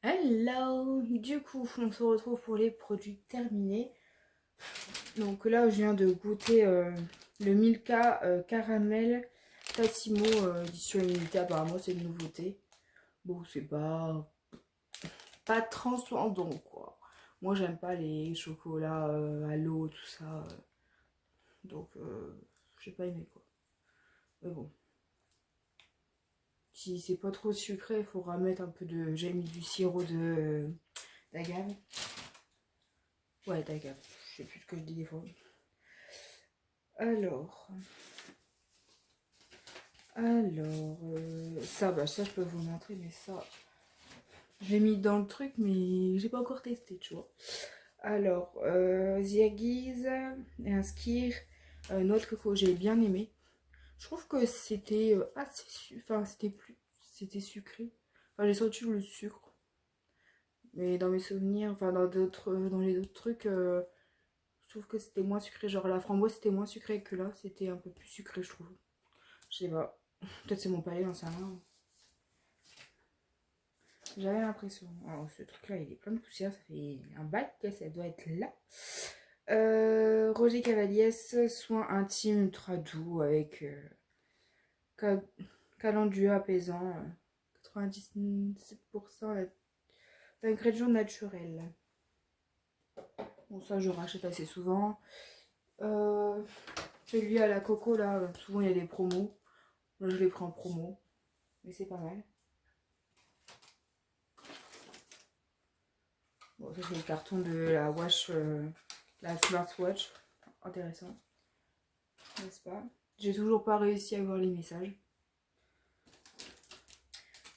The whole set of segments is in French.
Hello! Du coup, on se retrouve pour les produits terminés. Donc là, je viens de goûter le Milka caramel Tassimo édition limitée. Apparemment, c'est une nouveauté. Bon, c'est pas transcendant, quoi. Moi, j'aime pas les chocolats à l'eau, tout ça. Donc, j'ai pas aimé, quoi. Mais bon. Si c'est pas trop sucré, il faudra mettre un peu de... J'ai mis du sirop d'agave. Ouais, d'agave. Je sais plus ce que je dis des fois. Alors, ça je peux vous montrer, mais ça, j'ai mis dans le truc, mais j'ai pas encore testé, tu vois. Alors, Ziagiz et un Skir, noix de coco, j'ai bien aimé. Je trouve que c'était enfin, c'était sucré. Enfin, j'ai senti le sucre, mais dans mes souvenirs, enfin, dans les autres trucs, je trouve que c'était moins sucré. Genre, la framboise, c'était moins sucré que là, c'était un peu plus sucré, je trouve. Je sais pas. Peut-être c'est mon palais, j'en sais rien. J'avais l'impression. Alors ce truc-là, il est plein de poussière. Ça fait un bail que ça doit être là. Roger Cavaliès, soin intime ultra doux avec calendula apaisant. 97% d'ingrédients naturels. Bon, ça, je rachète assez souvent. Celui à la coco, là, souvent il y a des promos. Moi, je l'ai pris en promo. Mais c'est pas mal. Bon, ça c'est le carton de la watch, la smartwatch. Intéressant, n'est-ce pas? J'ai toujours pas réussi à voir les messages.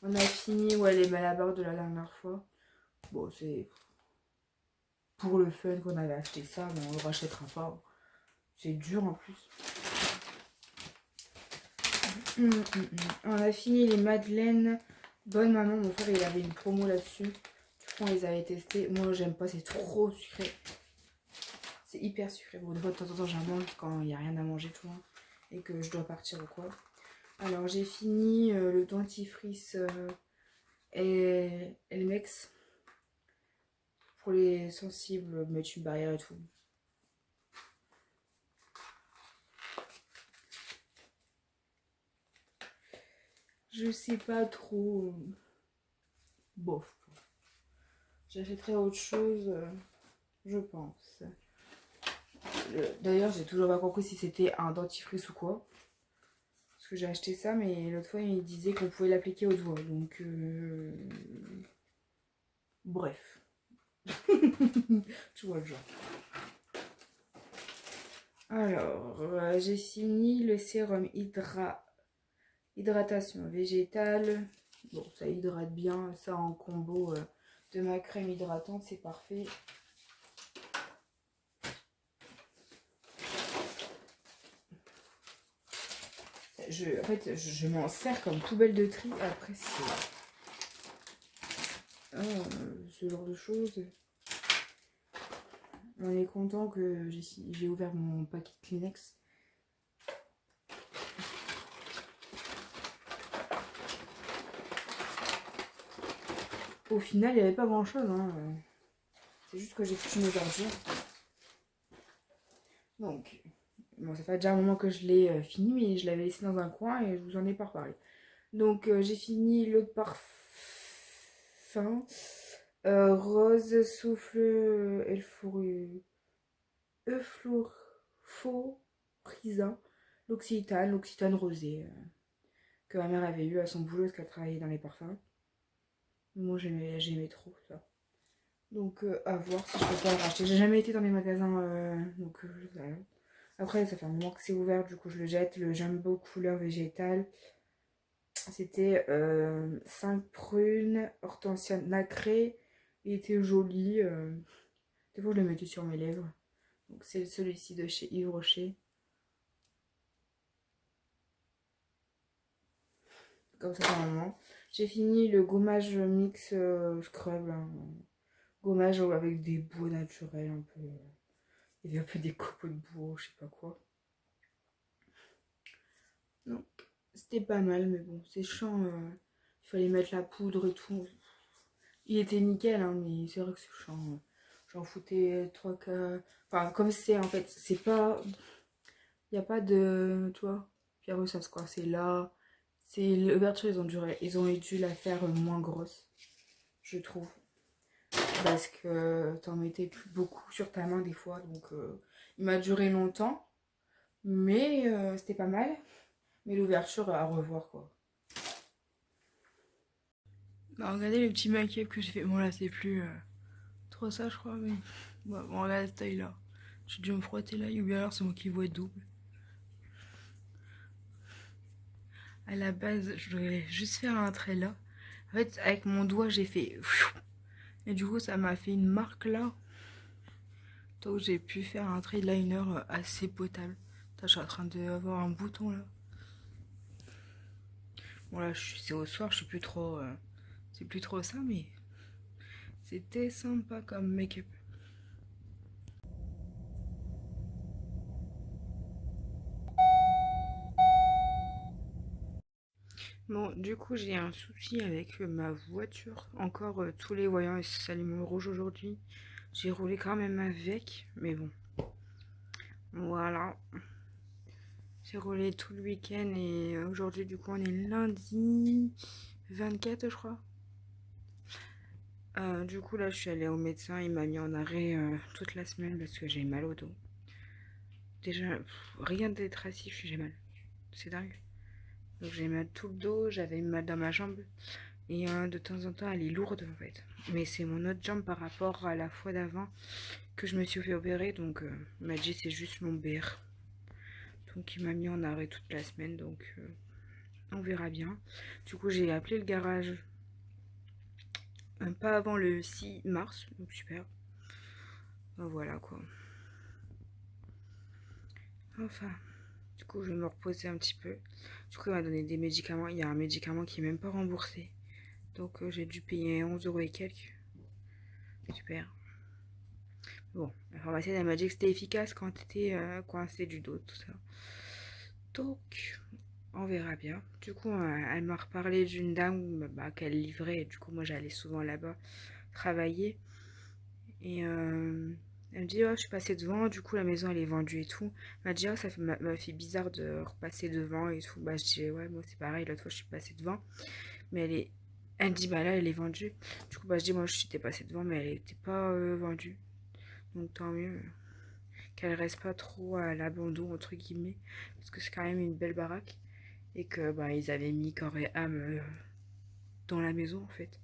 On a fini les malabars de la dernière fois. Bon, c'est pour le fun qu'on avait acheté ça, mais on le rachètera pas. C'est dur en plus. On a fini les madeleines. Bonne maman, mon frère il avait une promo là-dessus. Du coup on les avait testés. Moi j'aime pas, c'est trop sucré. C'est hyper sucré. Bon, des fois de temps en temps j'en mange quand il n'y a rien à manger tout hein, et que je dois partir ou quoi. Alors j'ai fini le dentifrice et Elmex pour les sensibles, mettre une barrière et tout. Je sais pas trop. Bof. J'achèterai autre chose, je pense. D'ailleurs, j'ai toujours pas compris si c'était un dentifrice ou quoi. Parce que j'ai acheté ça, mais l'autre fois, il disait qu'on pouvait l'appliquer au doigt. Donc, bref. Tu vois le genre. Alors, j'ai fini le sérum hydratation végétale. Bon, ça hydrate bien. Ça en combo de ma crème hydratante, c'est parfait. En fait, je m'en sers comme poubelle de tri. Après, c'est ce genre de choses. On est content que j'ai ouvert mon paquet de Kleenex. Au final, il n'y avait pas grand chose. Hein. C'est juste que j'ai foutu mes ordures. Donc, bon, ça fait déjà un moment que je l'ai fini, mais je l'avais laissé dans un coin et je vous en ai pas reparlé. Donc, j'ai fini l'eau de parfum. Rose, souffle, euphorisant. L'occitane rosée. Que ma mère avait eu à son boulot parce qu'elle travaillait dans les parfums. Moi j'aimais trop ça. Donc à voir si je peux pas le racheter. J'ai jamais été dans les magasins donc voilà. Après ça fait un moment que c'est ouvert du coup je le jette. Le jumbo couleur végétale. C'était 5 prunes, hortensia nacrée. Il était joli. Des fois je le mettais sur mes lèvres. Donc c'est celui-ci de chez Yves Rocher. Comme ça par moment. J'ai fini le gommage mix scrub. Hein. Gommage avec des boues naturels un peu. Il y avait un peu des copeaux de boue, je sais pas quoi. Donc c'était pas mal, mais bon, c'est chiant. Il fallait mettre la poudre et tout. Il était nickel, hein, mais c'est vrai que j'en foutais trois quarts. Enfin, comme c'est en fait, c'est pas. Il n'y a pas de. Tu vois, Pierre Rousseff, quoi. C'est là. C'est l'ouverture, ils ont dû la faire moins grosse, je trouve. Parce que t'en mettais plus beaucoup sur ta main des fois. Donc, il m'a duré longtemps. Mais c'était pas mal. Mais l'ouverture à revoir, quoi. Bah, regardez le petit make-up que j'ai fait. Bon, là, c'est plus trop ça, je crois. Mais bon, regarde cette taille là. J'ai dû me frotter l'œil ou bien alors c'est moi qui vois double. À la base, je devais juste faire un trait là. En fait, avec mon doigt, j'ai fait. Et du coup, ça m'a fait une marque là. Donc, j'ai pu faire un trait de liner assez potable. Attends, je suis en train d'avoir un bouton là. Bon, là, c'est au soir, je suis plus trop. C'est plus trop ça, mais c'était sympa comme make-up. Bon, du coup, j'ai un souci avec ma voiture. Encore, tous les voyants s'allument rouge aujourd'hui. J'ai roulé quand même avec, mais bon. Voilà. J'ai roulé tout le week-end et aujourd'hui, du coup, on est lundi 24, je crois. Du coup, là, je suis allée au médecin. Il m'a mis en arrêt toute la semaine parce que j'ai mal au dos. Déjà, rien de dépressif, j'ai mal. C'est dingue. Donc, j'ai mal tout le dos, j'avais mal dans ma jambe. Et de temps en temps, elle est lourde en fait. Mais c'est mon autre jambe par rapport à la fois d'avant que je me suis fait opérer. Donc, il m'a dit c'est juste lombaire. Donc, il m'a mis en arrêt toute la semaine. Donc, on verra bien. Du coup, j'ai appelé le garage pas avant le 6 mars. Donc, super. Ben, voilà quoi. Enfin, du coup, je vais me reposer un petit peu. Du coup, il m'a donné des médicaments. Il y a un médicament qui n'est même pas remboursé. Donc, j'ai dû payer 11 euros et quelques. Super. Bon, la pharmacienne, elle m'a dit que c'était efficace quand t'étais coincé du dos, tout ça. Donc, on verra bien. Du coup, elle m'a reparlé d'une dame qu'elle livrait. Du coup, moi, j'allais souvent là-bas travailler. Et elle me dit, oh, je suis passée devant. Du coup, la maison, elle est vendue et tout. Elle m'a dit, oh, m'a fait bizarre de repasser devant et tout. Bah, je dis, ouais, moi, c'est pareil. L'autre fois, je suis passée devant. Mais elle me dit, bah là, elle est vendue. Du coup, bah, je dis, moi, je suis passée devant, mais elle n'était pas vendue. Donc, tant mieux qu'elle reste pas trop à l'abandon entre guillemets parce que c'est quand même une belle baraque et que bah ils avaient mis corps et âme dans la maison en fait.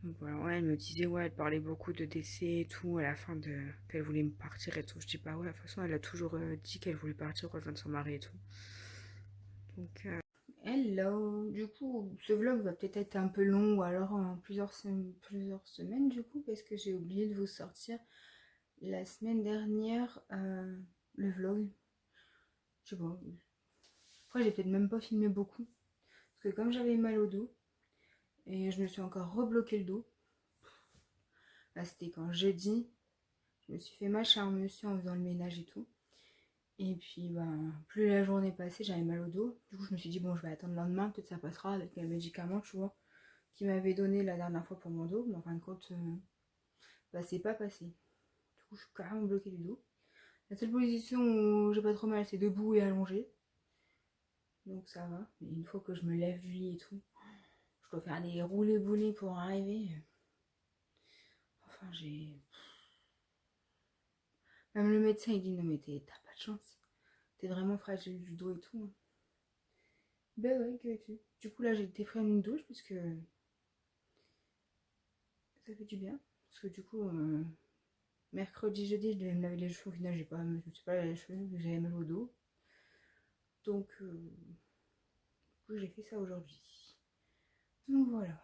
Donc voilà, ouais, elle me disait ouais, elle parlait beaucoup de décès et tout à la fin de qu'elle voulait me partir et tout. Je dis pas ouais, de toute façon elle a toujours dit qu'elle voulait partir rejoindre son mari et tout. Donc hello, du coup ce vlog va peut-être être un peu long ou alors en plusieurs semaines du coup parce que j'ai oublié de vous sortir la semaine dernière le vlog. Je sais pas. Après, j'ai peut-être même pas filmé beaucoup. Parce que comme j'avais mal au dos, et je me suis encore rebloqué le dos. Là, c'était quand jeudi. Je me suis fait mal chez un monsieur en faisant le ménage et tout. Et puis, plus la journée passait, j'avais mal au dos. Du coup, je me suis dit, bon, je vais attendre le lendemain, peut-être ça passera avec les médicaments, tu vois, qu'il m'avait donné la dernière fois pour mon dos. Mais en fin de compte, c'est pas passé. Du coup, je suis carrément bloqué du dos. La seule position où j'ai pas trop mal, c'est debout et allongé. Donc ça va. Mais une fois que je me lève du lit et tout, je dois faire des roulés-boulés pour arriver. Enfin, j'ai. Même le médecin, il dit non, mais t'as pas de chance. T'es vraiment fragile du dos et tout. Ben ouais, que tu. Du coup, là, j'ai été prendre une douche parce que ça fait du bien. Parce que du coup, mercredi, jeudi, je devais me laver les cheveux. Au final, je me suis pas lavé les cheveux parce que j'avais mal au dos. Donc, du coup, j'ai fait ça aujourd'hui. Donc voilà.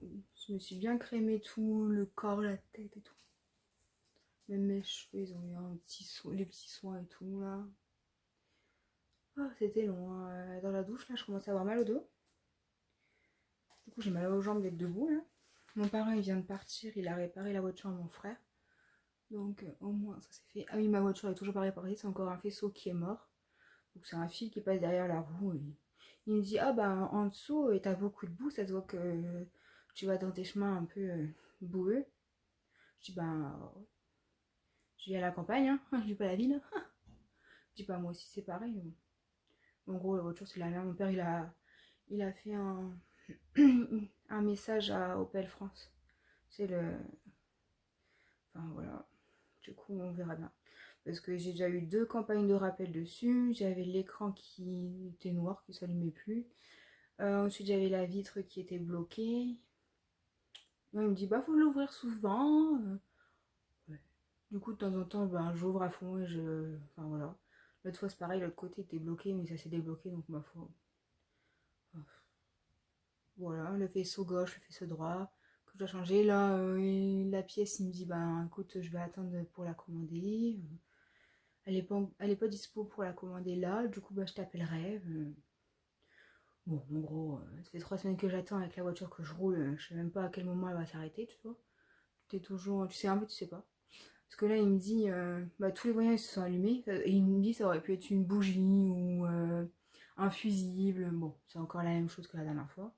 Je me suis bien crémé tout, le corps, la tête et tout. Même mes cheveux, ils ont eu les petits soins et tout là. Ah, c'était long. Dans la douche, là, je commençais à avoir mal au dos. Du coup, j'ai mal aux jambes d'être debout là. Mon parrain, il vient de partir, il a réparé la voiture à mon frère. Donc, au moins, ça s'est fait. Ah oui, ma voiture est toujours pas réparée, c'est encore un faisceau qui est mort. Donc, c'est un fil qui passe derrière la roue et Il me dit, ah bah en dessous, t'as beaucoup de boue, ça se voit que tu vas dans des chemins un peu boueux. Je dis, bah, je vis à la campagne, hein, je vis pas à la ville. Je dis, bah, moi aussi c'est pareil. En gros, la voiture c'est la même. Mon père il a fait un message à Opel France. C'est le. Enfin voilà. Du coup, on verra bien. Parce que j'ai déjà eu 2 campagnes de rappel dessus. J'avais l'écran qui était noir, qui ne s'allumait plus. Ensuite, j'avais la vitre qui était bloquée. Il me dit, bah, faut l'ouvrir souvent. Ouais. Du coup, de temps en temps, ben, j'ouvre à fond et je. Enfin, voilà. L'autre fois, c'est pareil, l'autre côté était bloqué, mais ça s'est débloqué, donc ma foi. Voilà, le faisceau gauche, le faisceau droit, que je dois changer. Là, la pièce, il me dit, ben, écoute, je vais attendre pour la commander. Elle est pas dispo pour la commander là, du coup, bah, je t'appellerai. Bon, en gros, ça fait 3 semaines que j'attends avec la voiture que je roule. Je sais même pas à quel moment elle va s'arrêter, tu vois. T'es toujours. Tu sais un peu, tu sais pas. Parce que là, il me dit, bah, tous les voyants ils se sont allumés. Et il me dit, ça aurait pu être une bougie ou un fusible. Bon, c'est encore la même chose que la dernière fois.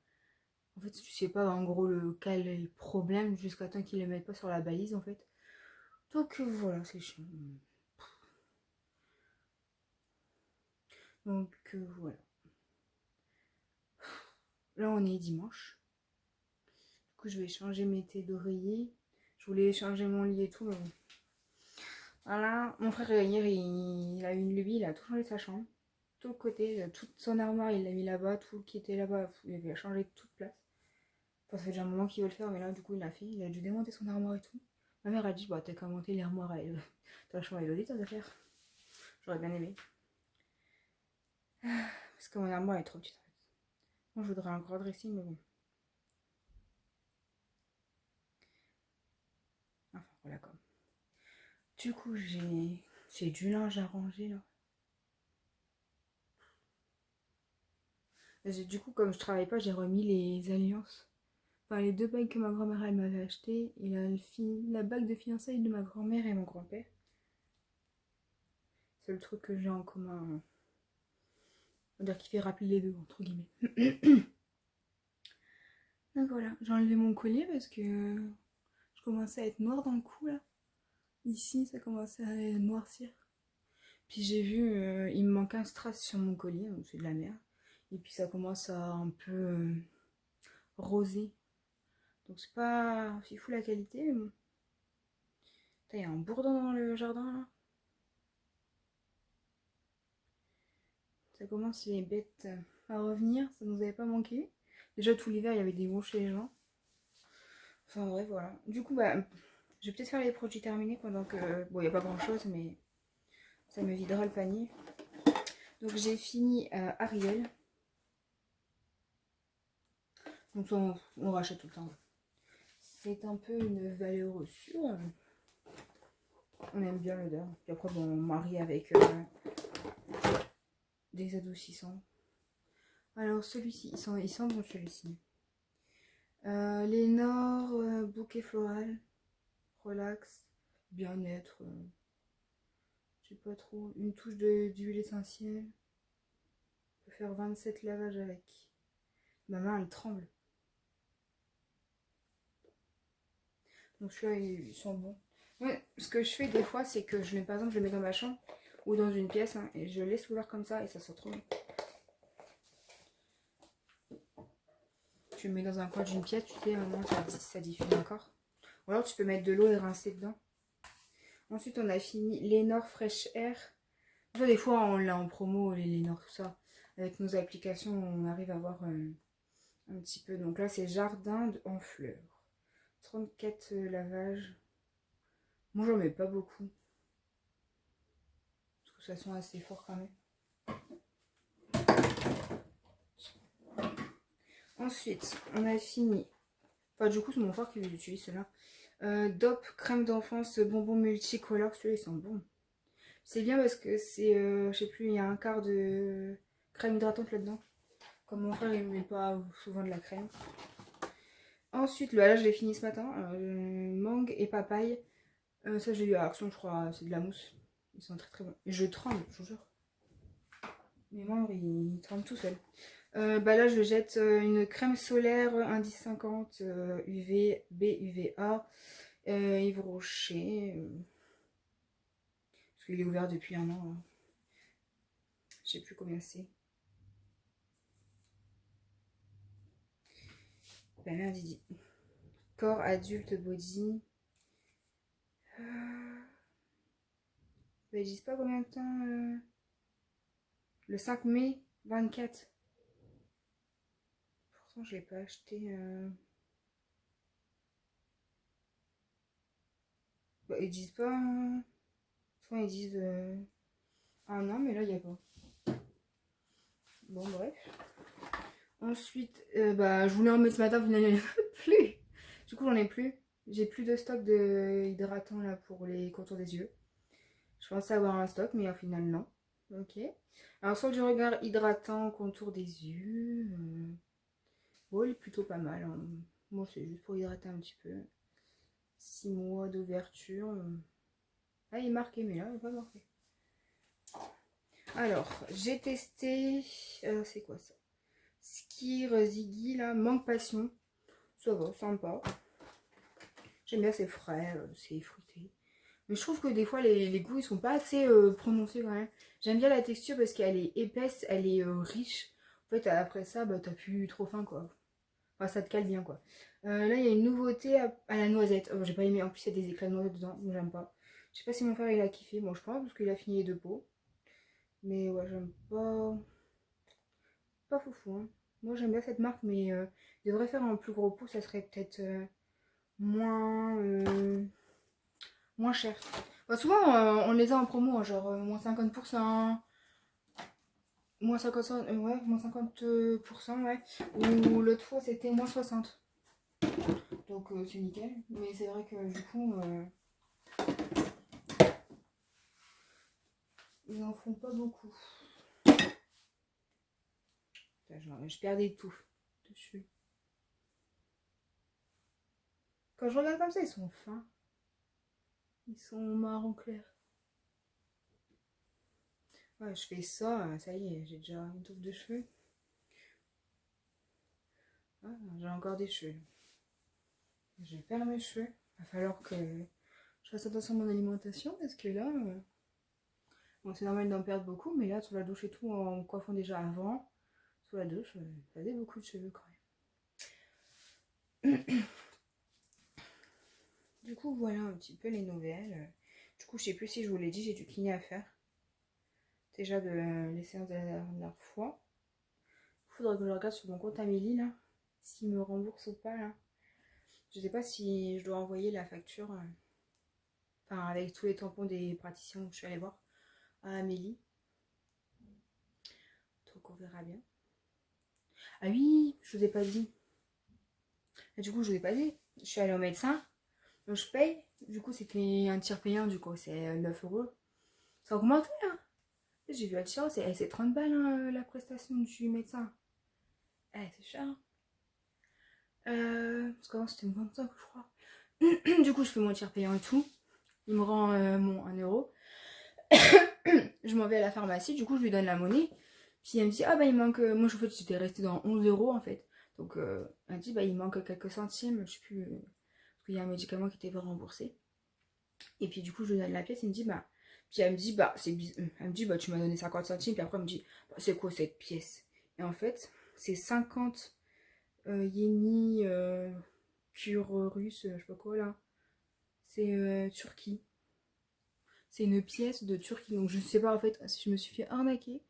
En fait, tu sais pas en gros quel est le problème jusqu'à temps qu'ils le mettent pas sur la balise en fait. Donc voilà, c'est chiant. Donc voilà. Là, on est dimanche. Du coup, je vais changer mes têtes d'oreiller. Je voulais changer mon lit et tout, mais bon. Voilà, mon frère hier, il a eu une lubie, il a tout changé de sa chambre. Tout le côté, toute son armoire, il l'a mis là-bas, tout qui était là-bas, il avait changé de toute place. Enfin, ça fait déjà un moment qu'il veut le faire, mais là, du coup, il l'a fait. Il a dû démonter son armoire et tout. Ma mère a dit, bah, t'as qu'à monter l'armoire à elle. T'as la chambre à Elodie, t'as à faire. J'aurais bien aimé. Parce que mon armoire est trop petite en fait. Moi, je voudrais un grand dressing, mais bon. Enfin, voilà quoi. Du coup, j'ai du linge à ranger là. Du coup, comme je travaille pas, j'ai remis les alliances. Enfin, les 2 bagues que ma grand-mère elle m'avait achetées et la bague de fiançailles de ma grand-mère et mon grand-père. C'est le truc que j'ai en commun. On va dire qu'il fait rappeler les deux, entre guillemets. Donc voilà, j'ai enlevé mon collier parce que je commençais à être noire dans le cou là. Ici, ça commençait à noircir. Puis j'ai vu, il me manque un strass sur mon collier, donc c'est de la merde. Et puis ça commence à un peu roser. Donc c'est pas fifou la qualité, mais bon. Il y a un bourdon dans le jardin là. Ça commence les bêtes à revenir, ça nous avait pas manqué. Déjà tout l'hiver il y avait des mouches chez les gens. Enfin bref voilà. Du coup bah je vais peut-être faire les produits terminés pendant que. Bon il n'y a pas grand chose mais ça me videra le panier. Donc j'ai fini Ariel. Donc ça, on rachète tout le temps. C'est un peu une valeur sûre. On aime bien l'odeur. Puis après, bon, on marie avec des adoucissants. Alors celui-ci, il sent bon celui-ci. Lénore, bouquet floral, relax, bien-être. Je sais pas trop. Une touche d'huile essentielle. On peut faire 27 lavages avec. Ma main, elle tremble. Donc celui-là, il sent bon. Ouais, ce que je fais des fois, c'est que je mets, par exemple, je le mets dans ma chambre ou dans une pièce hein, et je laisse ouvert comme ça et ça sent trop bon. Tu le mets dans un coin d'une pièce, tu sais, à un moment ça diffuse encore. Ou alors tu peux mettre de l'eau et rincer dedans. Ensuite, on a fini Lénore Fresh Air. Enfin, des fois, on l'a en promo, les Lénore, tout ça. Avec nos applications, on arrive à voir un petit peu. Donc là, c'est Jardin en fleurs. 34 lavages. Moi, j'en mets pas beaucoup. Parce que ça sent assez fort quand même. Ensuite, on a fini. Enfin, du coup, c'est mon frère qui utilise cela. Dop, crème d'enfance, bonbon multicolore. Celui-là, ils sont bons. C'est bien parce que c'est, je sais plus, il y a un quart de crème hydratante là-dedans. Comme mon frère, il ne met pas souvent de la crème. Ensuite, là, je l'ai fini ce matin. Mangue et papaye. Ça, j'ai eu à Action, je crois. C'est de la mousse. Ils sont très très bons. Et je tremble, je vous jure. Mes membres, ils tremblent tout seuls. Bah là, je jette une crème solaire indice 50 UV, B, UVA, Yves Rocher. Parce qu'il est ouvert depuis un an. Je sais plus combien c'est. Bah merde, il dit corps adulte body. Bah, ils disent pas combien de temps. Le 5 mai 24. Pourtant, je l'ai pas acheté. Bah, ils disent pas. Souvent, ils disent un an, mais là, il n'y a pas. Bon, bref. Ensuite, bah, je voulais en mettre ce matin, vous n'en avez plus. Du coup, j'en ai plus. J'ai plus de stock de hydratants là pour les contours des yeux. Je pensais avoir un stock, mais au final, non. Ok. Alors, sur du regard hydratant, contour des yeux. Bon, il est plutôt pas mal. Hein. Moi, c'est juste pour hydrater un petit peu. 6 mois d'ouverture. Ah, il est marqué, mais là, il n'est pas marqué. Alors, j'ai testé. C'est quoi ça? Skir Ziggy, là, manque passion. Ça va, sympa. J'aime bien, c'est frais, c'est fruité. Mais je trouve que des fois, les goûts, ils sont pas assez prononcés quand même. J'aime bien la texture parce qu'elle est épaisse, elle est riche. En fait, après ça, bah, t'as plus trop faim, quoi. Enfin, ça te cale bien, quoi. Là, il y a une nouveauté à la noisette. Oh, j'ai pas aimé. En plus, il y a des éclats de noisette dedans, donc j'aime pas. Je sais pas si mon frère, il a kiffé. Bon, je pense, parce qu'il a fini les deux pots. Mais ouais, j'aime pas. Pas foufou, hein. Moi, j'aime bien cette marque, mais il devrait faire un plus gros pot, ça serait peut-être moins, moins cher. Bah, souvent, on les a en promo, hein, genre moins 50%, moins 50, ouais, moins 50%, ouais. Ou l'autre fois, c'était moins 60. Donc, c'est nickel. Mais c'est vrai que du coup, ils en font pas beaucoup. Je perds des touffes dessus. Quand je regarde comme ça, ils sont fins. Ils sont marron clair. Ouais, je fais ça, ça y est, j'ai déjà une touffe de cheveux. Ah, j'ai encore des cheveux. Je perds mes cheveux. Il va falloir que je fasse attention à mon alimentation parce que là, bon, c'est normal d'en perdre beaucoup, mais là, sous la douche et tout, en me coiffant déjà avant, sous la douche, j'avais beaucoup de cheveux quand même. Du coup, voilà un petit peu les nouvelles. Du coup, je sais plus si je vous l'ai dit, j'ai du kiné à faire. Déjà de les séances de la dernière fois. Il faudrait que je regarde sur mon compte Amélie, là, s'il me rembourse ou pas, là. Je sais pas si je dois envoyer la facture, enfin, avec tous les tampons des praticiens où je suis allée voir, à Amélie. Donc, on verra bien. Ah oui, je vous ai pas dit. Et du coup, je vous ai pas dit. Je suis allée au médecin. Donc, je paye. Du coup, c'était un tiers payant. Du coup, c'est 9 euros. Ça a augmenté, hein. J'ai vu la différence. C'est 30 balles, hein, la prestation du médecin. C'est cher. Parce qu'avant, c'était 25, je crois. Du coup, je fais mon tiers payant et tout. Il me rend mon 1 euro. Je m'en vais à la pharmacie. Du coup, je lui donne la monnaie. Puis elle me dit, ah bah il manque. Moi, en fait, j'étais restée dans 11 euros en fait. Donc, elle me dit, bah il manque quelques centimes. Je sais plus. Parce qu'il y a un médicament qui était pas remboursé. Et puis, du coup, je lui donne la pièce. Elle me dit, bah. Puis elle me dit, bah, elle me dit, bah, tu m'as donné 50 centimes. Puis après, elle me dit, bah, c'est quoi cette pièce? Et en fait, c'est 50 yénis pur russe, je sais pas quoi là. C'est Turquie. C'est une pièce de Turquie. Donc, je sais pas en fait si je me suis fait arnaquer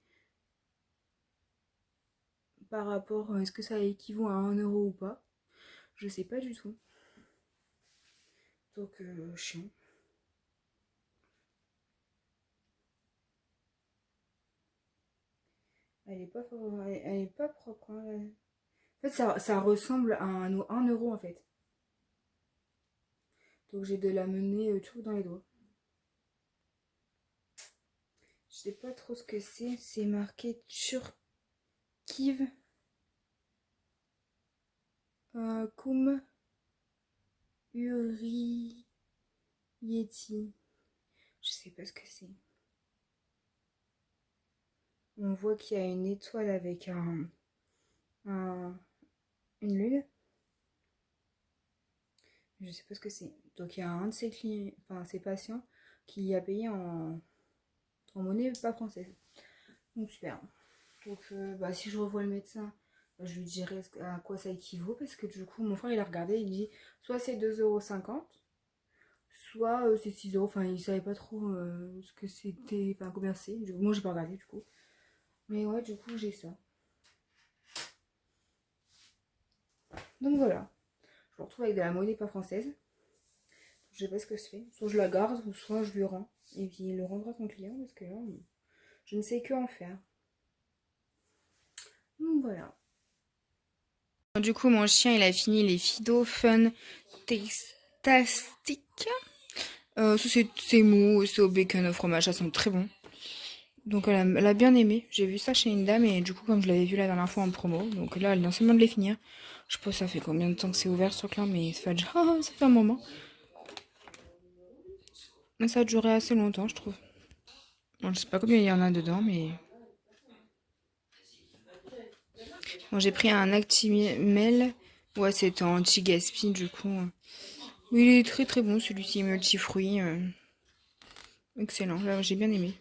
par rapport à est-ce que ça équivaut à 1 euro ou pas. Je sais pas du tout. Donc, chiant. Elle est pas propre. Hein. En fait, ça ressemble à un euro en fait. Donc, j'ai de la monnaie toujours dans les doigts. Je sais pas trop ce que c'est. C'est marqué Turkiv. Koum Uri Yeti. Je sais pas ce que c'est. On voit qu'il y a une étoile avec une lune. Je sais pas ce que c'est. Donc il y a un de ses clients, enfin ses patients, qui a payé en monnaie pas française. Donc super. Donc bah, si je revois le médecin, bah, je lui dirai à quoi ça équivaut. Parce que du coup, mon frère il a regardé, il dit soit c'est 2,50 €, soit c'est 6 €. Enfin, il savait pas trop ce que c'était, enfin combien c'est. Moi j'ai pas regardé du coup. Mais ouais, du coup j'ai ça. Donc voilà. Je me retrouve avec de la monnaie pas française. Je sais pas ce que je fais. Soit je la garde, ou soit je lui rends. Et puis il le rendra son client parce que là, je ne sais que en faire. Donc voilà. Du coup, mon chien, il a fini les Fido Fun Tastiques. C'est mou, c'est au bacon, au fromage, ça sent très bon. Donc elle a bien aimé. J'ai vu ça chez une dame et du coup, comme je l'avais vu la dernière fois en promo, donc là, elle vient seulement de les finir. Je sais pas ça fait combien de temps que c'est ouvert ce truc-là, mais ça fait déjà ça fait un moment. Mais ça a duré assez longtemps, je trouve. Bon, je sais pas combien il y en a dedans, mais... Bon, j'ai pris un Actimel. Ouais, c'est anti-gaspi, du coup. Mais il est très très bon, celui-ci, multifruit. Excellent, là, j'ai bien aimé.